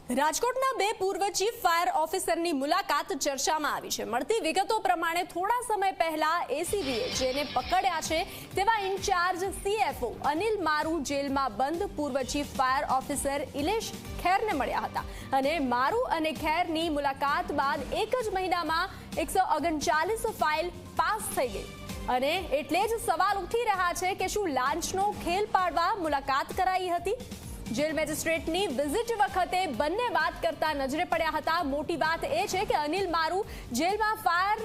રાજકોટના બે પૂર્વ ચીફ ફાયર ઓફિસરની મુલાકાત ચર્ચામાં આવી છે। મળતી વિગતો પ્રમાણે થોડા સમય પહેલા એસીબીએ જેને પકડ્યા છે તેવા ઇન્ચાર્જ સીએફઓ અનિલ મારુ જેલમાં બંધ પૂર્વ ચીફ ફાયર ઓફિસર ઇલેશ ખેરને મળ્યા હતા અને મારુ અને ખેરની મુલાકાત બાદ એક જ મહિનામાં 139 ફાઇલ પાસ થઈ ગઈ અને એટલે જ સવાલ ઉઠી રહ્યા છે કે શું લાંચનો ખેલ પાડવા મુલાકાત કરાઈ હતી। જેલ મેજિસ્ટ્રેટની વિઝિટ વખતે બંને વાત કરતા નજરે પડ્યા હતા। મોટી વાત એ છે કે અનિલ મારુ જેલમાં ફાયર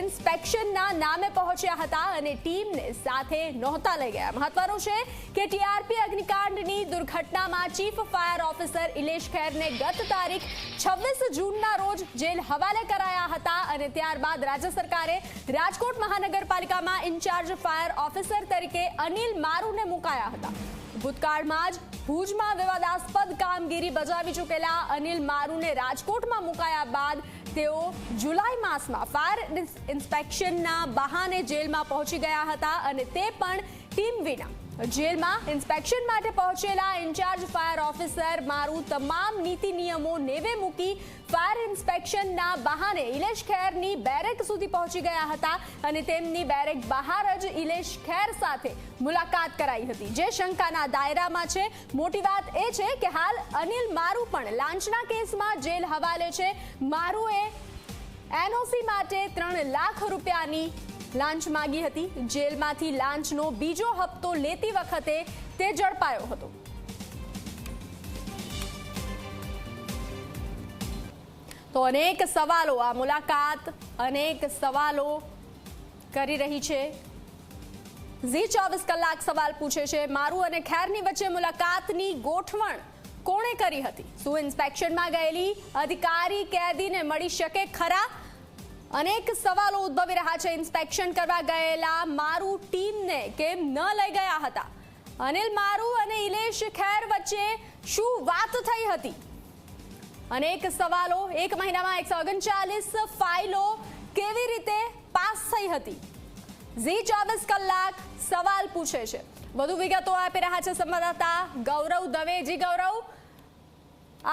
ઇન્સ્પેક્શનના નામે પહોંચ્યા હતા અને ટીમને સાથે નહોતા લઈ ગયા। મહત્વનું છે કે ટીઆરપી અગ્નિકાંડની દુર્ઘટનામાં ચીફ ફાયર ઓફિસર ઇલેશ ખેરને ગત તારીખ 26 જૂનના રોજ જેલ હવાલે કરાયા હતા અને ત્યારબાદ રાજ્ય સરકારે રાજકોટ મહાનગરપાલિકામાં ઇન્ચાર્જ ફાયર ઓફિસર તરીકે અનિલ મારુને મુકાયા હતા। ભૂતકાળમાં જ ભુજમાં વિવાદાસ્પદ કામગીરી બજાવી ચૂકેલા અનિલ મારુને રાજકોટમાં મુકાયા બાદ તેઓ જુલાઈ માસમાં ફાયર ઇન્સ્પેક્શનના બહાને જેલમાં પહોંચી ગયા હતા અને તે પણ ટીમ વિના। જેલમાં ઇન્સ્પેક્શન માટે પહોંચેલા ઇન્ચાર્જ ફાયર ઓફિસર મારુ તમામ નીતિ નિયમો નેવે મૂકી ફાયર ઇન્સ્પેક્શનના બહાને ઇલેશ ખેરની બેરેક સુધી પહોંચી ગયા હતા અને તેમની બેરેક બહાર જ ઇલેશ ખેર સાથે મુલાકાત કરાઈ હતી જે શંકાના દાયરામાં છે। મોટી વાત એ છે કે હાલ અનિલ મારુ પણ લાંચના કેસમાં જેલ હવાલે છે। મારુએ એનઓસી માટે 3 લાખ રૂપિયાની લાંચ માંગી હતી। જેલમાંથી લાંચનો બીજો હપ્તો લેતી વખતે તે ઝડપાયો હતો। તો અનેક સવાલો આ મુલાકાત અનેક સવાલો કરી રહી છે। ઝી 24 કલાક સવાલ પૂછે છે મારુ અને ખેરની વચ્ચે મુલાકાતની ગોઠવણ કોણે કરી હતી? શું ઇન્સ્પેક્શનમાં ગયેલી અધિકારી કેદીને મળી શકે ખરા? અનેક સવાલો ઉદ્ભવી રહ્યા છે। ઇન્સ્પેક્શન કરવા ગયેલા મારુ ટીમને કેમ ન લઈ ગયા હતા? અનિલ મારુ અને ઇલેશ ખેર વચ્ચે શું વાત થઈ હતી? અનેક સવાલો। એક મહિનામાં 139 ફાઇલો કેવી રીતે પાસ થઈ હતી? ઝી 24 કલાક સવાલ પૂછે છે। વધુ વિગતો આપી રહ્યા છે સંવાદદાતા ગૌરવ દવે। જી ગૌરવ,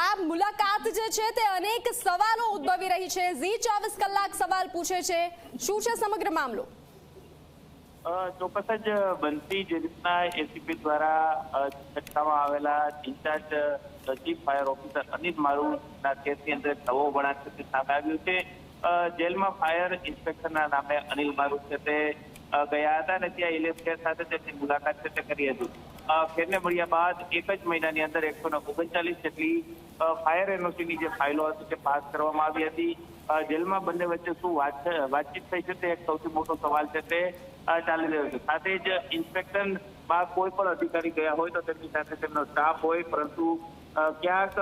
આ મુલાકાત જે છે તે અનેક સવાલો ઉદ્ભવી રહી છે। ઝી 24 કલાક સવાલ પૂછે છે, શું છે સમગ્ર મામલો? ચોક્કસ જ બનતી જે રીતના એસીપી દ્વારા ચર્ચામાં આવેલા incharge chief fire officer Anil મારુના કેસની અંદર નવો વળાંક સામે આવ્યું છે। જેલમાં ફાયર ઇન્સ્પેક્ટરના નામે અનિલ મારુ છે તે ગયા હતા અને ત્યાં ઇલેશ ખેર સાથે તેમની મુલાકાત છે તે કરી હતી। ખેરને મળ્યા બાદ એક જ મહિનાની અંદર 139 જેટલી ફાયર એનઓસીની જે ફાઇલો હતી તે પાસ કરવામાં આવી હતી। જેલમાં બંને વચ્ચે શું વાતચીત થઈ છે તે એક સૌથી મોટો સવાલ છે તે ચાલી રહ્યો છે। સાથે જ ઇન્સ્પેક્શનમાં કોઈ પણ અધિકારી ગયા હોય તો તેમની સાથે તેમનો સ્ટાફ હોય, પરંતુ ક્યાંક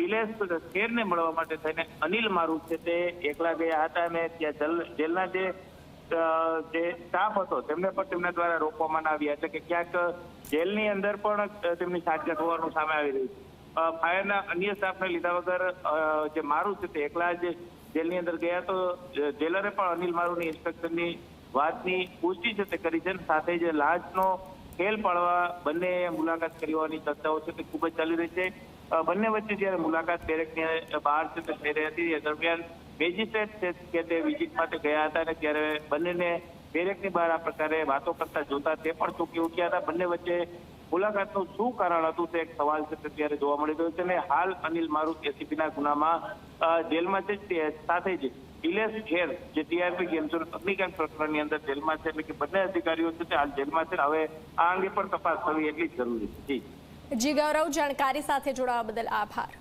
ઇલેશ ખેરને મળવા માટે થઈને અનિલ મારુ છે તે એકલા ગયા હતા અને ત્યાં જેલના જે સ્ટાફ હતો તેમને પણ તેમના દ્વારા રોકવામાં આવ્યા છે કે ક્યાંક જેલની અંદર પણ તેમની સાટગાંઠ હોવાનું સામે આવી રહ્યું છે। ફાયરના અન્ય સ્ટાફને લીધા વગર જે મારુ છે તે એકલા જ જેલની અંદર ગયા તો જેલરે પણ અનિલ મારુની ઇન્સ્પેક્શનની વાતની પુષ્ટિ છે તે કરી છે। સાથે જ લાંચનો ખેલ પાડવા બંને મુલાકાત કરી હોવાની ચર્ચાઓ છે તે ખૂબ જ ચાલી રહી છે। બંને વચ્ચે જ્યારે મુલાકાત બેરેકની બહાર છે તે થઈ રહી હતી એ દરમિયાન મેજિસ્ટ્રેટ છે કે તે વિઝિટ માટે ગયા હતા અને ત્યારે બંનેને બેરેકની બહાર આ પ્રકારે વાતો કરતા જોતા તે પણ ચોંકી ઉઠ્યા હતા। બંને વચ્ચે મુલાકાતનું શું કારણ હતું તે એક સવાલ છે તે ત્યારે જોવા મળી રહ્યો છે અને હાલ અનિલ મારુ એસીપીના ગુનામાં જેલમાં છે સાથે જ ઇલેશ ખેર જે ટીઆરપી ગેમઝોન અગ્નિકાંડ પ્રકરણની અંદર જેલમાં છે, એટલે કે બંને અધિકારીઓ છે તે હાલ જેલમાં છે। હવે આ અંગે પણ તપાસ કરવી એટલી જ જરૂરી છે। જી ગૌરવ, જાણકારી સાથે જોડાવા બદલ આભાર।